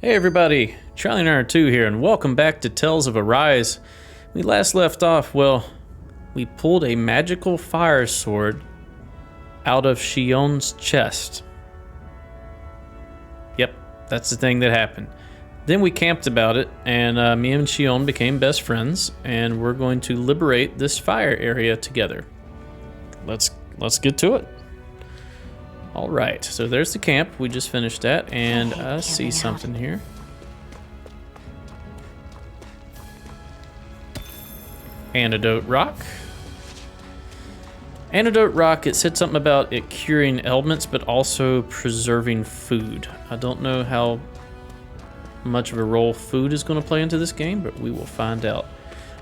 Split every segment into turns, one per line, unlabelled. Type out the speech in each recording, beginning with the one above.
Hey everybody, Charlie and I are 2 here, and welcome back to Tales of Arise. We last left off, well, we pulled a magical fire sword out of Shion's chest. Yep, that's the thing that happened. Then we camped about it, and me and Shion became best friends, and we're going to liberate this fire area together. Let's get to it. All right, so there's the camp. We just finished that, and I see something here. Antidote rock. Antidote rock, it said something about it curing ailments, but also preserving food. I don't know how much of a role food is going to play into this game, but we will find out.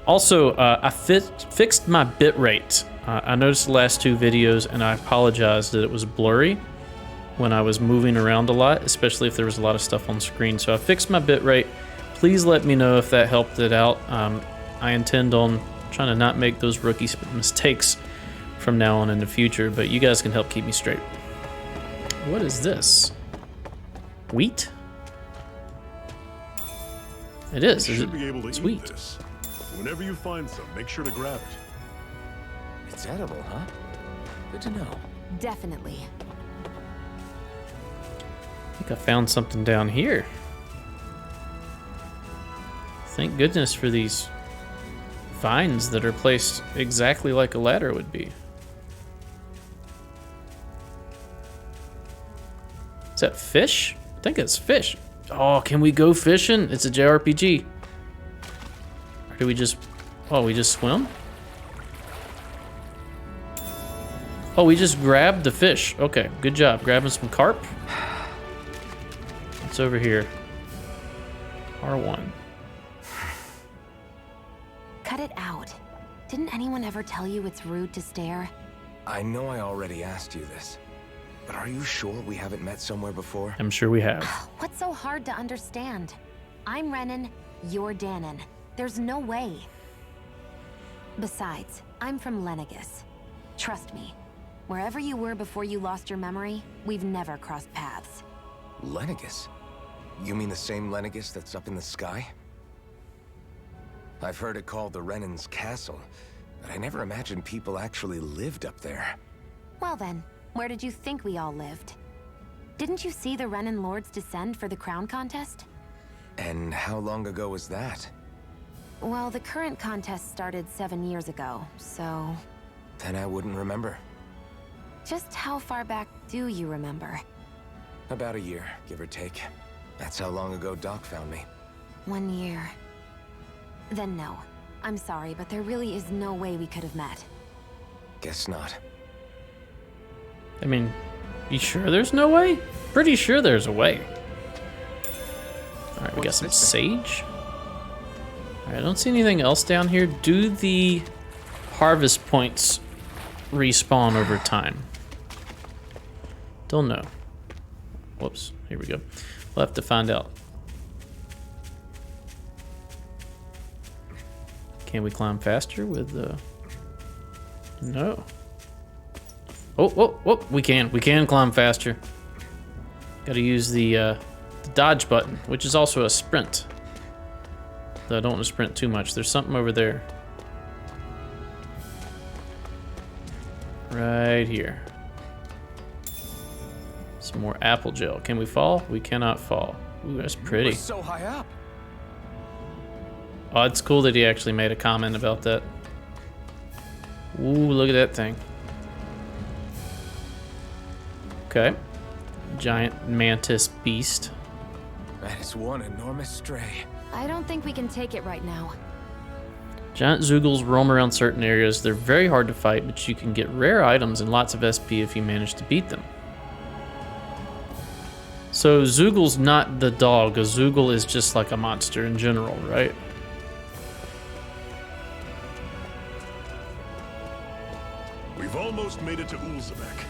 Also, I fixed my bitrate. I noticed the last 2 videos, and I apologize that it was blurry when I was moving around a lot, especially if there was a lot of stuff on screen. So I fixed my bitrate. Please let me know if that helped it out. I intend on trying to not make those rookie mistakes from now on in the future, but you guys can help keep me straight. What is this? Wheat? It is.
You should be able to
It's
eat
wheat.
this. Whenever you find some, make sure to grab it.
It's edible, huh? Good to know.
Definitely.
I think I found something down here. Thank goodness for these vines that are placed exactly like a ladder would be. Is that fish? I think it's fish. Oh, can we go fishing? It's a JRPG. Or do we just... Oh, we just swim? Oh, we just grabbed the fish. Okay, good job. Grabbing some carp. What's over here? R1.
Cut it out. Didn't anyone ever tell you it's rude to stare?
I know I already asked you this, but are you sure we haven't met somewhere before?
I'm sure we have.
What's so hard to understand? I'm Renan, you're Danon. There's no way. Besides, I'm from Lenegus. Trust me, wherever you were before you lost your memory, we've never crossed paths.
Lenegus? You mean the same Lenegus that's up in the sky? I've heard it called the Renan's Castle, but I never imagined people actually lived up there.
Well then, where did you think we all lived? Didn't you see the Renan Lords descend for the crown contest?
And how long ago was that?
Well, the current contest started 7 years ago, so...
Then I wouldn't remember.
Just how far back do you remember?
About a year, give or take. That's how long ago Doc found me.
1 year. Then no. I'm sorry, but there really is no way we could have met.
Guess not.
I mean, you sure there's no way? Pretty sure there's a way. Alright, we got some sage. Alright, I don't see anything else down here. Do the harvest points respawn over time? Don't know. Whoops, here we go. We'll have to find out. Can we climb faster with the... No. Oh, we can climb faster. Gotta use the dodge button, which is also a sprint. Though I don't want to sprint too much. There's something over there. Right here. Some more apple gel. Can we fall? We cannot fall. Ooh, that's pretty.
We're so high up.
Oh, it's cool that he actually made a comment about that. Ooh, look at that thing. Okay. Giant mantis beast.
That is one enormous stray.
I don't think we can take it right now.
Giant Zoogles roam around certain areas. They're very hard to fight, but you can get rare items and lots of SP if you manage to beat them. So Zoogle's not the dog. A Zoogle is just like a monster in general, right?
We've almost made it to Ulzabek.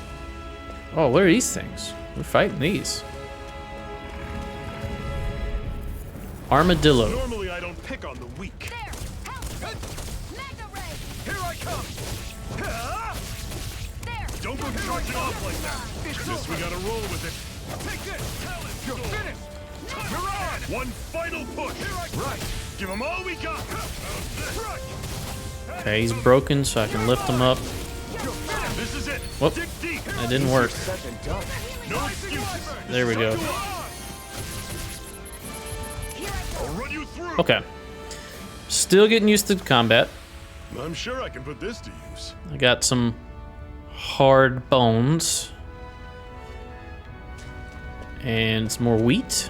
Oh, what are these things? We're fighting these. Armadillo.
Normally I don't pick on the weak.
There! Help! Mega Ray!
Here I come!
There!
Don't go charging off like that! Guess we gotta roll with it. Take this! You're finished! One final push. Right. Give him all we got.
Okay, he's broken, so I can lift him up.
This is it.
Whoop,
Dig deep.
that didn't work.
No excuses.
There we go.
I'll run you through.
Okay. Still getting used to combat.
I'm sure I can put this to use.
I got some hard bones. And some more wheat.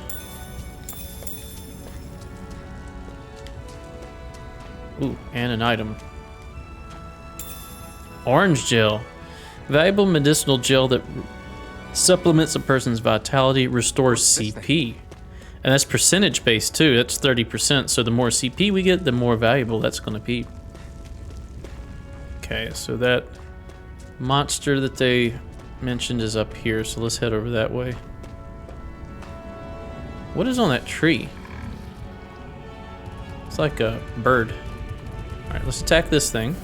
Ooh, and an item. Orange gel. Valuable medicinal gel that supplements a person's vitality, restores CP. And that's percentage based too. That's 30%. So the more CP we get, the more valuable that's going to be. Okay, so that monster that they mentioned is up here. So let's head over that way. What is on that tree? It's like a bird. All right, let's attack this thing.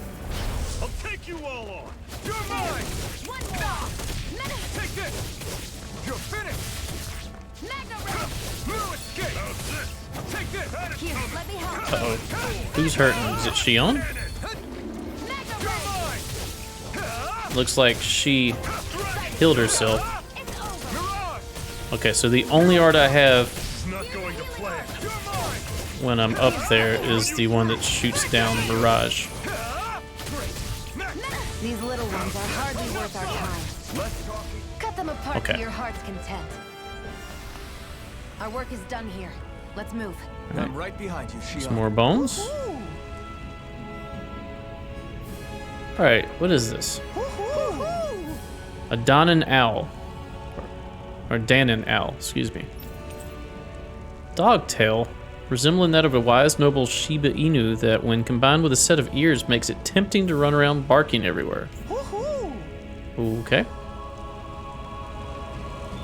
I'll take you all on. You're mine. Take this. You're finished. No escape. Take this.
Here, let me help.
Uh-oh. Who's hurting? Is it Shion? Looks like she healed herself. Okay, so the only art I have when I'm up there is the one that shoots down barrage.
These little ones are hardly worth our time. Cut them apart
Okay.
to your heart's content. Our work is done here. Let's move.
I'm right behind you, Shion.
Some more bones. All right, what is this? A Danan owl. Or Danan owl, excuse me. Dogtail, resembling that of a wise, noble Shiba Inu that, when combined with a set of ears, makes it tempting to run around barking everywhere. Okay.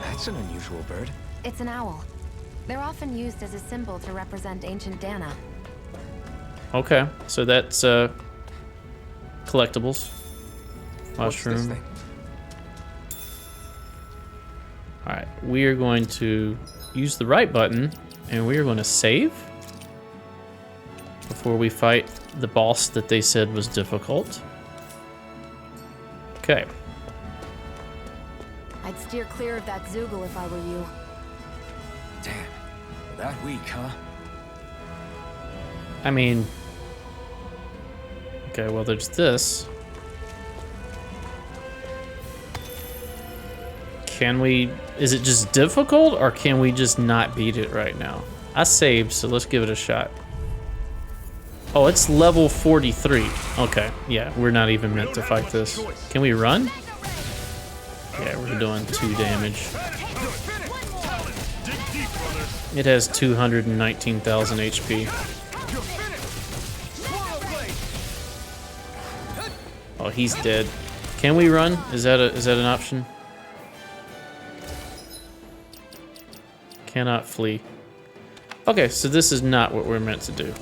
That's an unusual bird.
It's an owl. They're often used as a symbol to represent ancient Dana.
Okay, so that's collectibles.
What's this
Mushroom.
thing?
Alright, we are going to use the right button and we are going to save before we fight the boss that they said was difficult. Okay.
I'd steer clear of that Zoogle if I were you.
Damn. That weak, huh?
I mean... Okay, well there's this. Can we... Is it just difficult, or can we just not beat it right now? I saved, so let's give it a shot. Oh, it's level 43. Okay, yeah, we're not even meant to fight this. Can we run? Yeah, we're doing 2 damage. It has 219,000 HP. Oh, he's dead. Can we run? Is that an option? Cannot flee. Okay, so this is not what we're meant to do.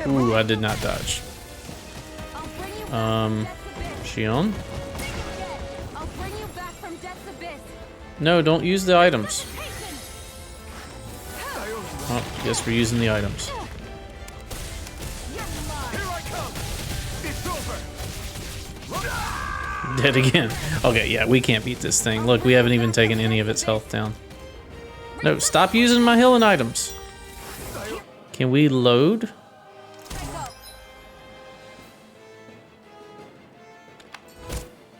Ooh, I did not dodge. Shion? No, don't use the items. Oh, guess we're using the items. Dead again. Okay, yeah, we can't beat this thing. Look, we haven't even taken any of its health down. No, stop using my healing items. Can we load?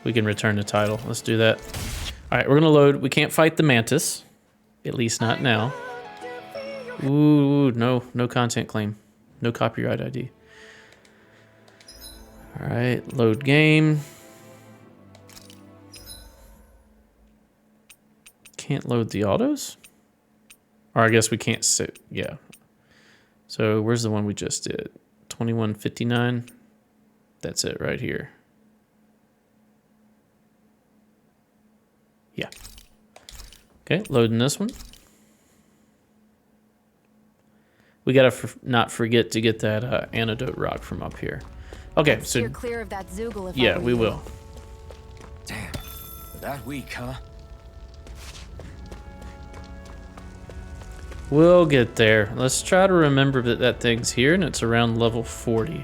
We can return the title. Let's do that. All right, we're gonna load. We can't fight the Mantis. At least not now. Ooh, no content claim. No copyright ID. All right, load game. Can't load the autos? Or I guess we can't sit, yeah. So where's the one we just did? 2159. That's it right here. Yeah. Okay, loading this one. We gotta not forget to get that antidote rock from up here. Okay, so
Steer clear of that Zoogle if I
yeah,
were
we
you.
will.
Damn. That weak, huh?
We'll get there. Let's try to remember that that thing's here, and it's around level 40.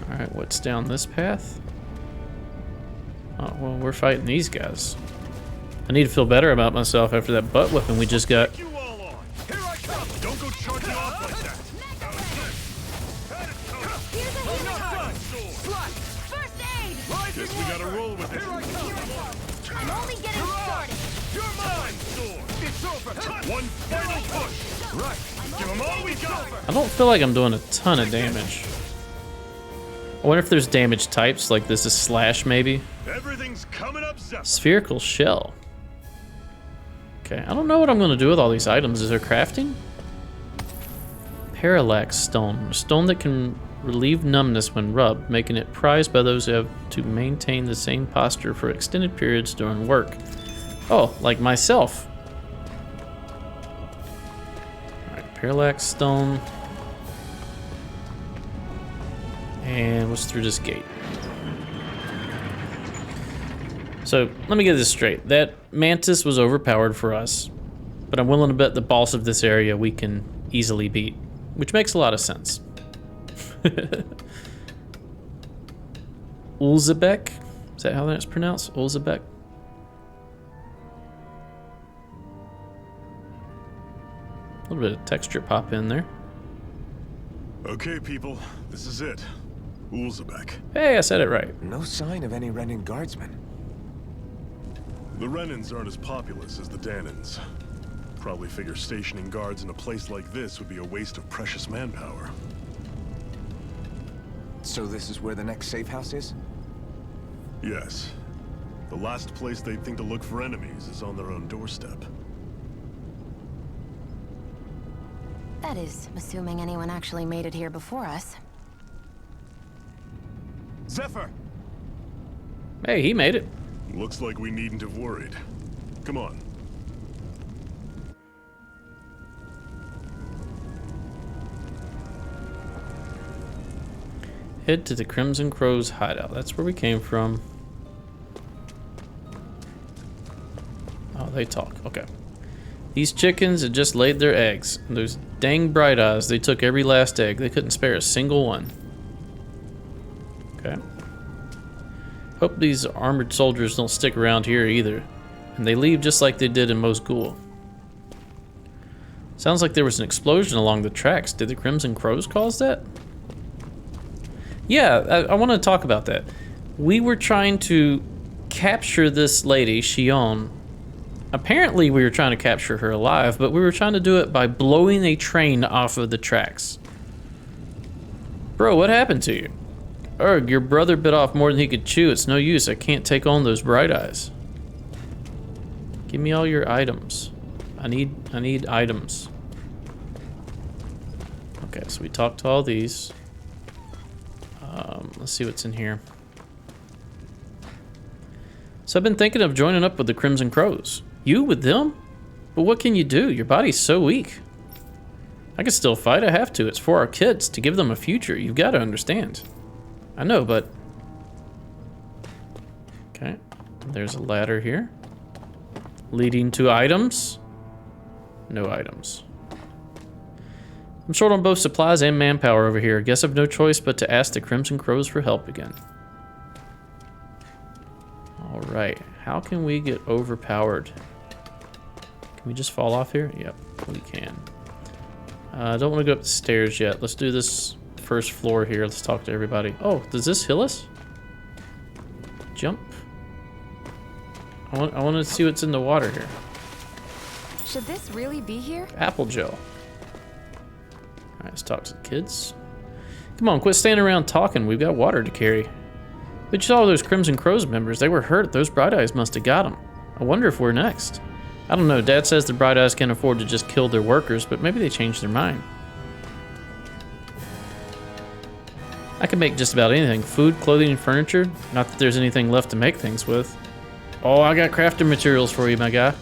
Alright, what's down this path? Oh, well, we're fighting these guys. I need to feel better about myself after that butt whipping we just got.
You all on. Here I come. Don't go charging off like that.
Here's a healing. First aid!
Guess we gotta roll with it.
I'm only getting started.
You're mine, sword. It's over. One final push. Right. Give them all we got.
I don't feel like I'm doing a ton of damage. I wonder if there's damage types, like this is slash maybe.
Everything's coming up, Zephyr.
Spherical shell. Okay, I don't know what I'm gonna do with all these items. Is there crafting? Parallax stone. A stone that can relieve numbness when rubbed, making it prized by those who have to maintain the same posture for extended periods during work. Oh, like myself. Alright, parallax stone. And what's through this gate? So, let me get this straight. That Mantis was overpowered for us, but I'm willing to bet the boss of this area we can easily beat, which makes a lot of sense. Ulzebek? Is that how that's pronounced? Ulzebek? A little bit of texture pop in there.
Okay, people. This is it. Ulzebek.
Hey, I said it right.
No sign of any Renan guardsmen.
The Renans aren't as populous as the Danans. Probably figure stationing guards in a place like this would be a waste of precious manpower.
So this is where the next safe house is?
Yes. The last place they'd think to look for enemies is on their own doorstep.
That is, assuming anyone actually made it here before us.
Zephyr!
Hey, he made it.
Looks like we needn't have worried. Come on.
Head to the Crimson Crow's hideout. That's where we came from. Oh, they talk. Okay. These chickens had just laid their eggs. Those dang bright eyes, they took every last egg. They couldn't spare a single one. Okay. Hope these armored soldiers don't stick around here either. And they leave just like they did in Mos Gul. Sounds like there was an explosion along the tracks. Did the Crimson Crows cause that? Yeah, I want to talk about that. We were trying to capture this lady, Shion. Apparently we were trying to capture her alive, but we were trying to do it by blowing a train off of the tracks. Bro, what happened to you? Urgh, your brother bit off more than he could chew. It's no use. I can't take on those bright eyes. Give me all your items. I need items. Okay, so we talked to all these. Let's see what's in here. So I've been thinking of joining up with the Crimson Crows. You with them? But what can you do? Your body's so weak. I can still fight. I have to. It's for our kids, to give them a future. You've got to understand. I know, but... Okay. There's a ladder here. Leading to items. No items. I'm short on both supplies and manpower over here. Guess I've no choice but to ask the Crimson Crows for help again. Alright. How can we get overpowered? Can we just fall off here? Yep, we can. I don't want to go up the stairs yet. Let's do this first floor here. Let's talk to everybody. Oh, does this heal us? Jump. I want to see what's in the water here.
Should this really be here?
Apple gel. Alright, let's talk to the kids. Come on, quit standing around talking. We've got water to carry. But you saw those Crimson Crows members. They were hurt. Those Bright Eyes must have got them. I wonder if we're next. I don't know. Dad says the Bright Eyes can't afford to just kill their workers, but maybe they changed their mind. I can make just about anything. Food, clothing, and furniture. Not that there's anything left to make things with. Oh, I got crafting materials for you, my guy.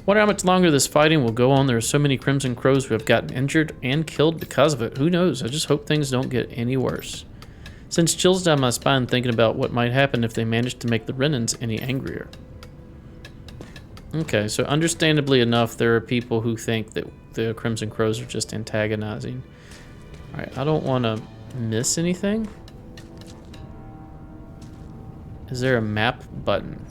Wonder how much longer this fighting will go on. There are so many Crimson Crows who have gotten injured and killed because of it. Who knows? I just hope things don't get any worse. Sends chills down my spine thinking about what might happen if they managed to make the Renans any angrier. Okay, so understandably enough, there are people who think that the Crimson Crows are just antagonizing. Alright, I don't want to miss anything. Is there a map button?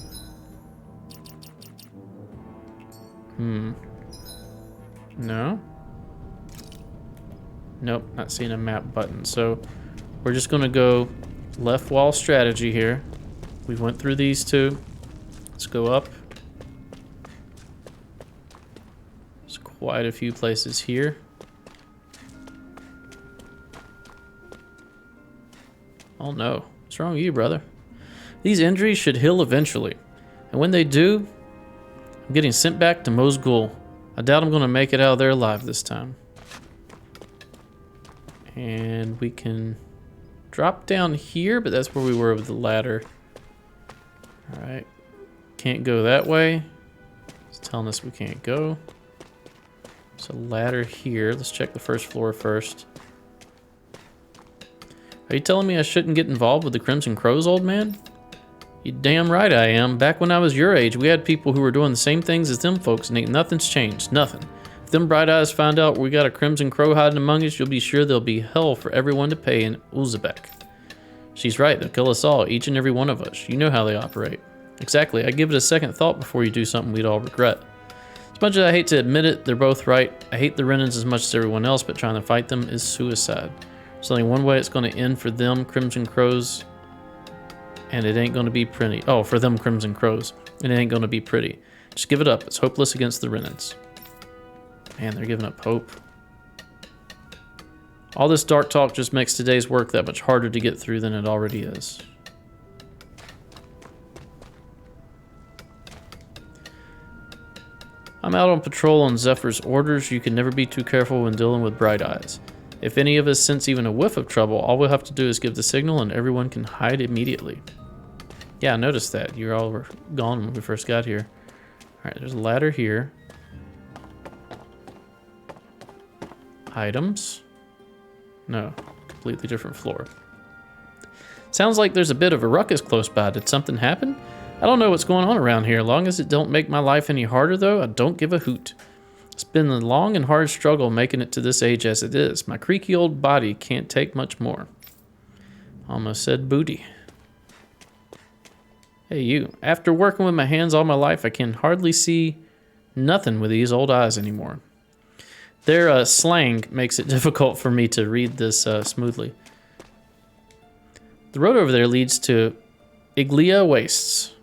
No? Nope, not seeing a map button. So we're just gonna go left wall strategy here. We went through these two. Let's go up. There's quite a few places here. Oh no, what's wrong with you, brother? These injuries should heal eventually. And when they do, I'm getting sent back to Mosgul. I doubt I'm going to make it out of there alive this time. And we can drop down here, but that's where we were with the ladder. Alright. Can't go that way. It's telling us we can't go. There's a ladder here. Let's check the first floor first. Are you telling me I shouldn't get involved with the Crimson Crows, old man? You damn right I am. Back when I was your age, we had people who were doing the same things as them folks, and ain't nothing's changed. Nothing. If them bright eyes find out we got a Crimson Crow hiding among us, you'll be sure there'll be hell for everyone to pay in Uzbek. She's right. They'll kill us all, each and every one of us. You know how they operate. Exactly. I give it a second thought before you do something we'd all regret. As much as I hate to admit it, they're both right. I hate the Renans as much as everyone else, but trying to fight them is suicide. There's only one way it's going to end for them, Crimson Crows. And it ain't going to be pretty. Oh, for them Crimson Crows. And it ain't going to be pretty. Just give it up. It's hopeless against the Renans. Man, they're giving up hope. All this dark talk just makes today's work that much harder to get through than it already is. I'm out on patrol on Zephyr's orders. You can never be too careful when dealing with bright eyes. If any of us sense even a whiff of trouble, all we'll have to do is give the signal and everyone can hide immediately. Yeah, I noticed that. You all were gone when we first got here. Alright, there's a ladder here. Items. No, completely different floor. Sounds like there's a bit of a ruckus close by. Did something happen? I don't know what's going on around here. As long as it don't make my life any harder, though, I don't give a hoot. It's been a long and hard struggle making it to this age as it is. My creaky old body can't take much more. Almost said booty. Hey, you. After working with my hands all my life, I can hardly see nothing with these old eyes anymore. Their slang makes it difficult for me to read this smoothly. The road over there leads to Iglia Wastes.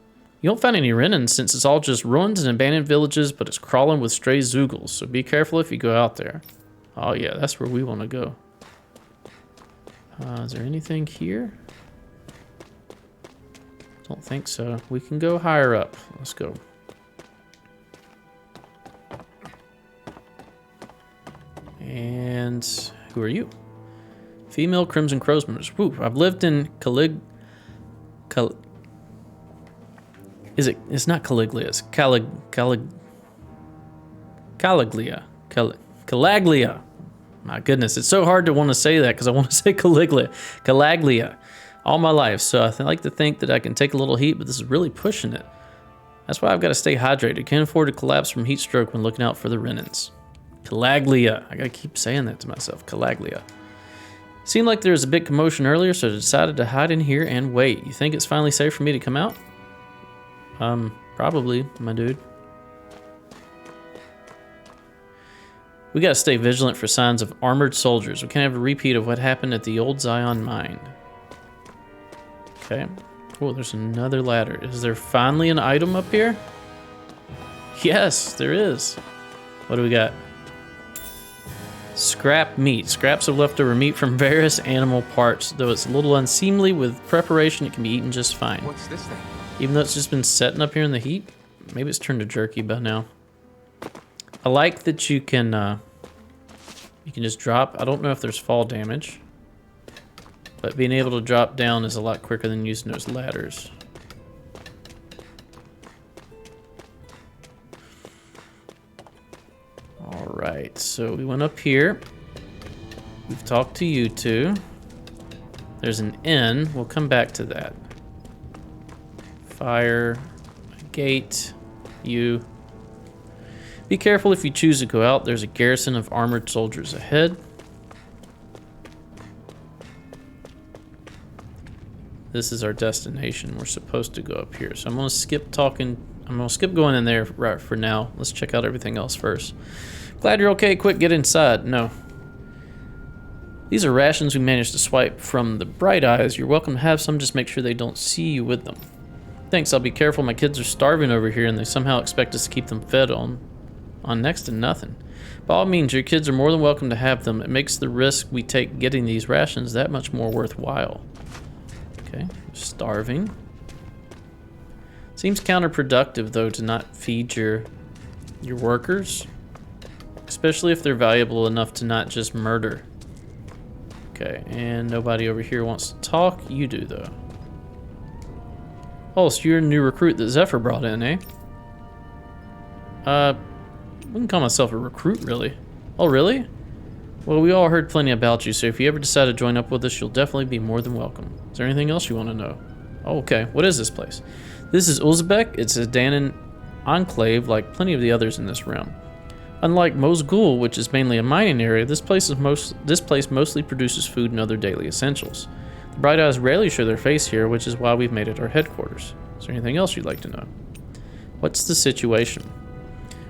You won't find any Renans since it's all just ruins and abandoned villages, but it's crawling with stray Zoogles, so be careful if you go out there. Oh yeah, that's where we want to go. Is there anything here? Don't think so. We can go higher up. Let's go. And who are you? Female Crimson Crows members. Woo, I've lived in it's not Caliglia, it's Calaglia. My goodness, it's so hard to want to say that because I want to say Calaglia all my life. So I like to think that I can take a little heat, but this is really pushing it. That's why I've got to stay hydrated. Can't afford to collapse from heat stroke when looking out for the Renans. Calaglia. I gotta keep saying that to myself. Calaglia. Seemed like there was a big commotion earlier, so I decided to hide in here and wait. You think it's finally safe for me to come out? Probably, my dude. We gotta stay vigilant for signs of armored soldiers. We can't have a repeat of what happened at the old Zion mine. Okay. Oh, there's another ladder. Is there finally an item up here? Yes, there is. What do we got? Scrap meat. Scraps of leftover meat from various animal parts. Though it's a little unseemly, with preparation it can be eaten just fine.
What's this thing?
Even though it's just been setting up here in the heat. Maybe it's turned to jerky by now. I like that you can just drop. I don't know if there's fall damage, but being able to drop down is a lot quicker than using those ladders. Alright, so we went up here. We've talked to you two. There's an inn. We'll come back to that. Fire, gate, you. Be careful if you choose to go out. There's a garrison of armored soldiers ahead. This is our destination. We're supposed to go up here. So I'm gonna skip talking. I'm gonna skip going in there right for now. Let's check out everything else first. Glad you're okay. Quick, get inside. No. These are rations we managed to swipe from the Bright Eyes. You're welcome to have some. Just make sure they don't see you with them. Thanks. I'll be careful. My kids are starving over here, and they somehow expect us to keep them fed on next to nothing. By all means, your kids are more than welcome to have them. It makes the risk we take getting these rations that much more worthwhile. Okay, starving. Seems counterproductive, though, to not feed your workers, especially if they're valuable enough to not just murder. Okay, and nobody over here wants to talk. You do, though. Oh, so you're a new recruit that Zephyr brought in, eh? I wouldn't call myself a recruit, really. Oh, really? Well, we all heard plenty about you, so if you ever decide to join up with us, you'll definitely be more than welcome. Is there anything else you want to know? Oh, okay. What is this place? This is Uzbek. It's a Danan enclave like plenty of the others in this realm. Unlike Mosgul, which is mainly a mining area, this place mostly produces food and other daily essentials. The Bright Eyes rarely show their face here, which is why we've made it our headquarters. Is there anything else you'd like to know? What's the situation?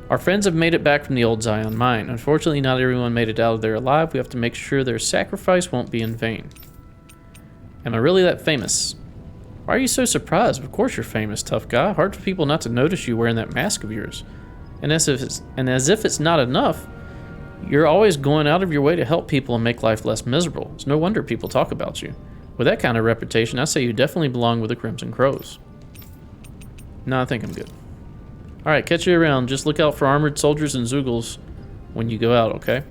Our friends have made it back from the old Zion mine. Unfortunately, not everyone made it out of there alive. We have to make sure their sacrifice won't be in vain. Am I really that famous? Why are you so surprised? Of course you're famous, tough guy. Hard for people not to notice you wearing that mask of yours. And as if it's not enough, you're always going out of your way to help people and make life less miserable. It's no wonder people talk about you. With that kind of reputation, I say you definitely belong with the Crimson Crows. No, I think I'm good. Alright, catch you around. Just look out for armored soldiers and Zoogles when you go out, okay?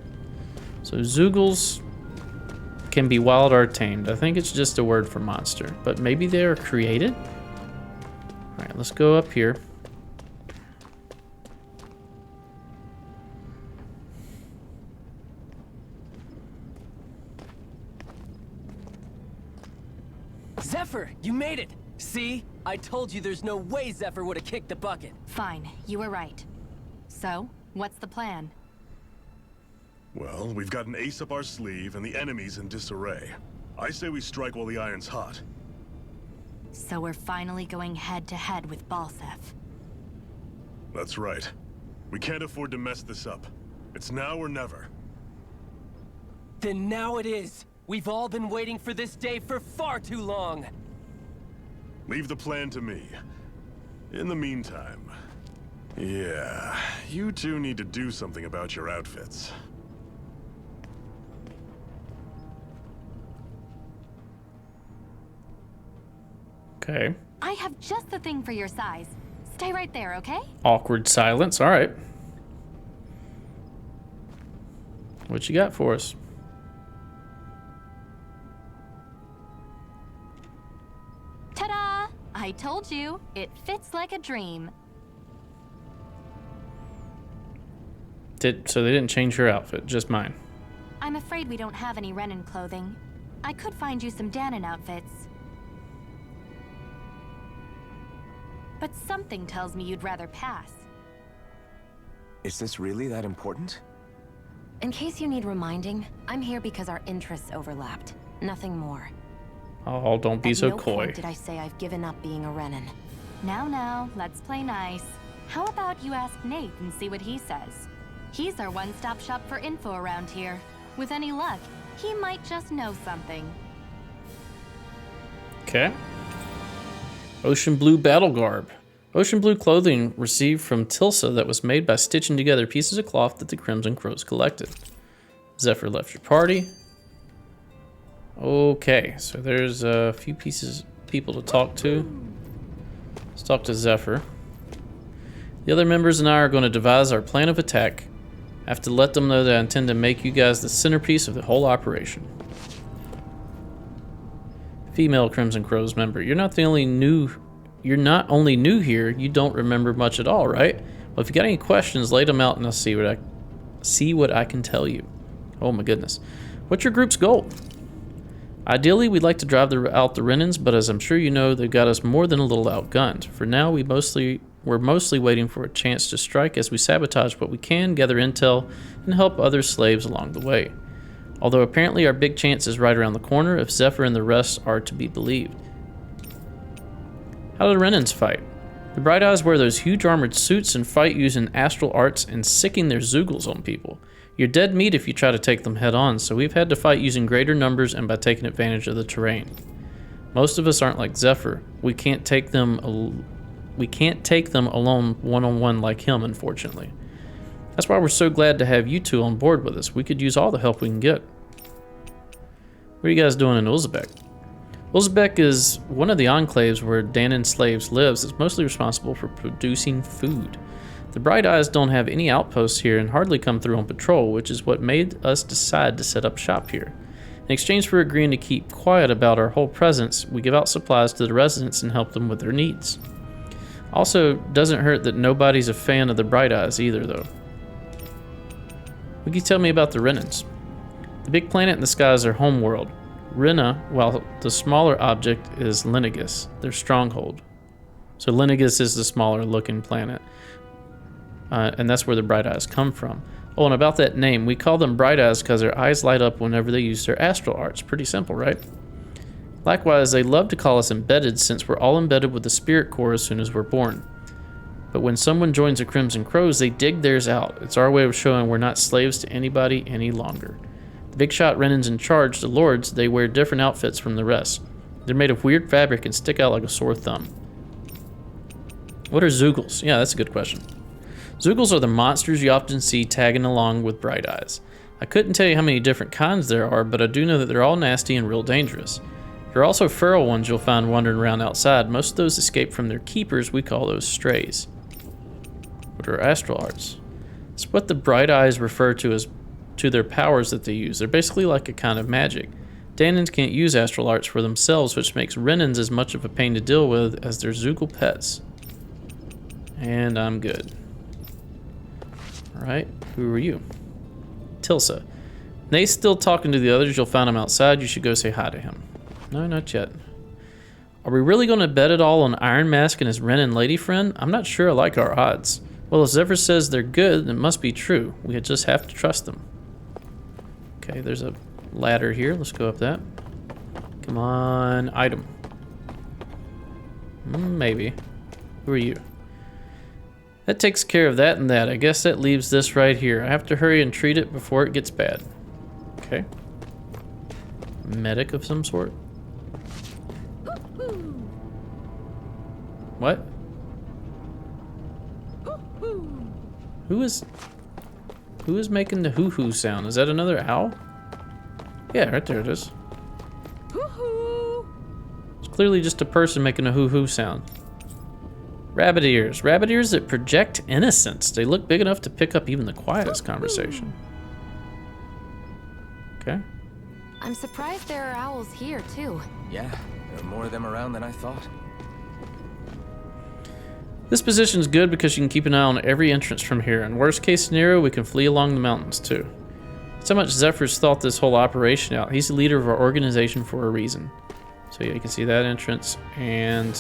So Zoogles can be wild or tamed. I think it's just a word for monster. But maybe they are created? Alright, let's go up here.
Zephyr, you made it! See? I told you there's no way Zephyr would have kicked the bucket.
Fine, you were right. So, what's the plan?
Well, we've got an ace up our sleeve and the enemy's in disarray. I say we strike while the iron's hot.
So we're finally going head-to-head with Balsef.
That's right. We can't afford to mess this up. It's now or never.
Then now it is! We've all been waiting for this day for far too long!
Leave the plan to me. In the meantime... Yeah, you two need to do something about your outfits.
Okay.
I have just the thing for your size. Stay right there, okay?
Awkward silence. All right. What you got for us?
Ta-da! I told you, it fits like a dream.
So they didn't change your outfit, just mine.
I'm afraid we don't have any Renan clothing. I could find you some Danan outfits. But something tells me you'd rather pass.
Is this really that important?
In case you need reminding, I'm here because our interests overlapped. Nothing more.
Oh, don't be so
At no
coy.
point did I say I've given up being a Renan. Now, let's play nice. How about you ask Nate and see what he says? He's our one-stop shop for info around here. With any luck, he might just know something.
Okay. Ocean blue battle garb. Ocean blue clothing received from Tilsa that was made by stitching together pieces of cloth that the Crimson Crows collected. Zephyr left your party. Okay, so there's a few people to talk to. Let's talk to Zephyr. The other members and I are going to devise our plan of attack. I have to let them know that I intend to make you guys the centerpiece of the whole operation. Female Crimson Crows member, you're not only new here, you don't remember much at all, right? Well, if you got any questions, lay them out and I'll see See what I can tell you. Oh my goodness. What's your group's goal? Ideally, we'd like to drive out the Renans, but as I'm sure you know, they've got us more than a little outgunned. For now, we're mostly waiting for a chance to strike as we sabotage what we can, gather intel, and help other slaves along the way. Although apparently our big chance is right around the corner if Zephyr and the rest are to be believed. How do the Renans fight? The Bright Eyes wear those huge armored suits and fight using astral arts and sicking their zoogles on people. You're dead meat if you try to take them head on, so we've had to fight using greater numbers and by taking advantage of the terrain. Most of us aren't like Zephyr. We can't take them alone one-on-one like him, unfortunately. That's why we're so glad to have you two on board with us. We could use all the help we can get. What are you guys doing in Ulzbek? Ulzbek is one of the enclaves where Danon slaves lives. It's mostly responsible for producing food. The Bright Eyes don't have any outposts here and hardly come through on patrol, which is what made us decide to set up shop here. In exchange for agreeing to keep quiet about our whole presence, we give out supplies to the residents and help them with their needs. Also, doesn't hurt that nobody's a fan of the Bright Eyes either, though. What can you tell me about the Renans? The big planet in the sky is their homeworld. Rena, while the smaller object is Lenegus, their stronghold. So Lenegus is the smaller looking planet. And that's where the Bright Eyes come from. Oh, and about that name, we call them Bright Eyes because their eyes light up whenever they use their astral arts. Pretty simple, right? Likewise, they love to call us embedded since we're all embedded with the spirit core as soon as we're born. But when someone joins the Crimson Crows, they dig theirs out. It's our way of showing we're not slaves to anybody any longer. The big shot Renans in charge, the Lords, they wear different outfits from the rest. They're made of weird fabric and stick out like a sore thumb. What are Zoogles? Yeah, that's a good question. Zoogles are the monsters you often see tagging along with Bright Eyes. I couldn't tell you how many different kinds there are, but I do know that they're all nasty and real dangerous. There are also feral ones you'll find wandering around outside. Most of those escape from their keepers. We call those strays. What are astral arts? It's what the Bright Eyes refer to as their powers that they use. They're basically like a kind of magic. Danons can't use astral arts for themselves, which makes Renans as much of a pain to deal with as their Zoogle pets. And I'm good. Alright, who are you? Tilsa. Nate's still talking to the others. You'll find him outside. You should go say hi to him. No, not yet. Are we really going to bet it all on Iron Mask and his Renan lady friend? I'm not sure I like our odds. Well, if Zephyr says they're good, it must be true. We just have to trust them. Okay, there's a ladder here. Let's go up that. Come on, item. Maybe. Who are you? That takes care of that and that. I guess that leaves this right here. I have to hurry and treat it before it gets bad. Okay. Medic of some sort. What? Who is making the hoo-hoo sound? Is that another owl? Yeah, right there it is. It's clearly just a person making a hoo-hoo sound. Rabbit ears. Rabbit ears that project innocence. They look big enough to pick up even the quietest conversation. Okay.
I'm surprised there are owls here, too.
Yeah, there are more of them around than I thought.
This position's good because you can keep an eye on every entrance from here. In worst case scenario, we can flee along the mountains too. That's how much Zephyr's thought this whole operation out. He's the leader of our organization for a reason. So yeah, you can see that entrance and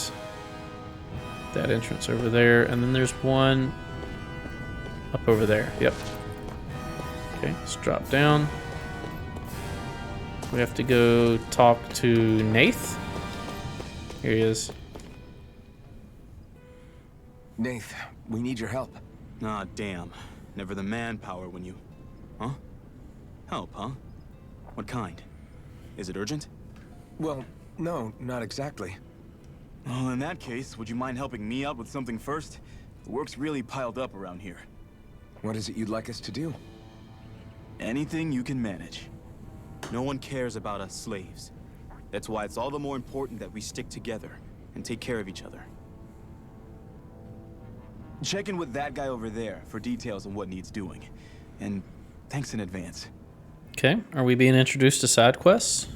that entrance over there. And then there's one up over there. Yep. Okay, let's drop down. We have to go talk to Nath. Here he is.
Nath, we need your help.
Ah, damn. Never the manpower when you... Huh? Help, huh? What kind? Is it urgent?
Well, no, not exactly.
Well, in that case, would you mind helping me out with something first? The work's really piled up around here.
What is it you'd like us to do?
Anything you can manage. No one cares about us slaves. That's why it's all the more important that we stick together and take care of each other. Check in with that guy over there for details on what needs doing. And thanks in advance.
Okay, are we being introduced to side quests?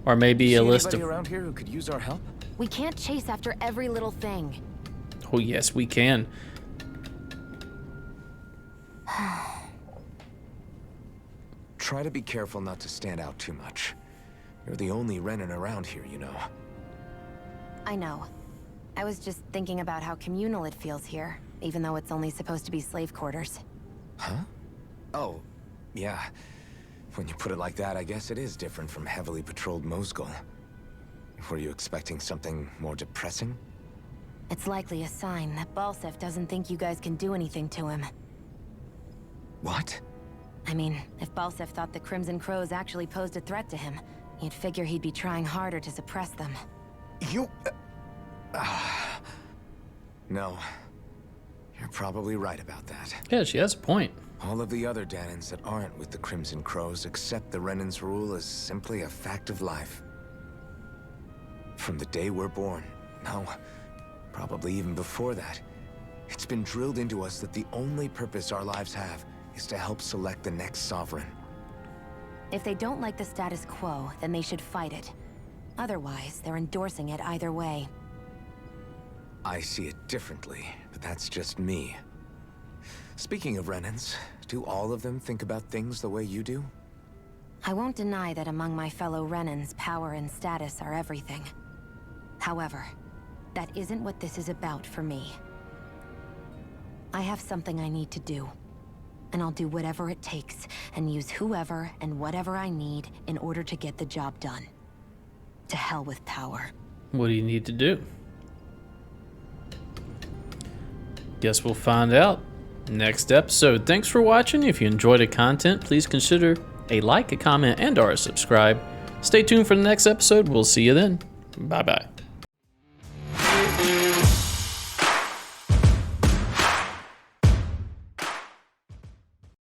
Or maybe a list of...
around here who could use our help?
We can't chase after every little thing.
Oh yes, we can.
Try to be careful not to stand out too much. You're the only Renin around here, you know.
I know. I was just thinking about how communal it feels here, even though it's only supposed to be slave quarters.
Huh? Oh, yeah. When you put it like that, I guess it is different from heavily patrolled Mosgul. Were you expecting something more depressing?
It's likely a sign that Balsef doesn't think you guys can do anything to him.
What?
I mean, if Balsef thought the Crimson Crows actually posed a threat to him, you'd figure he'd be trying harder to suppress them.
You... No. You're probably right about that.
Yeah, she has a point.
All of the other Danans that aren't with the Crimson Crows accept the Renin's rule as simply a fact of life. From the day we're born, no, probably even before that, it's been drilled into us that the only purpose our lives have is to help select the next sovereign.
If they don't like the status quo, then they should fight it. Otherwise, they're endorsing it either way.
I see it differently, but that's just me. Speaking of Renins, do all of them think about things the way you do?
I won't deny that among my fellow Renins, power and status are everything. However, that isn't what this is about for me. I have something I need to do, and I'll do whatever it takes, and use whoever and whatever I need in order to get the job done. To hell with power.
What do you need to do? Guess we'll find out next episode. Thanks for watching. If you enjoyed the content, please consider a like, a comment, and or a subscribe. Stay tuned for the next episode. We'll see you then. Bye-bye.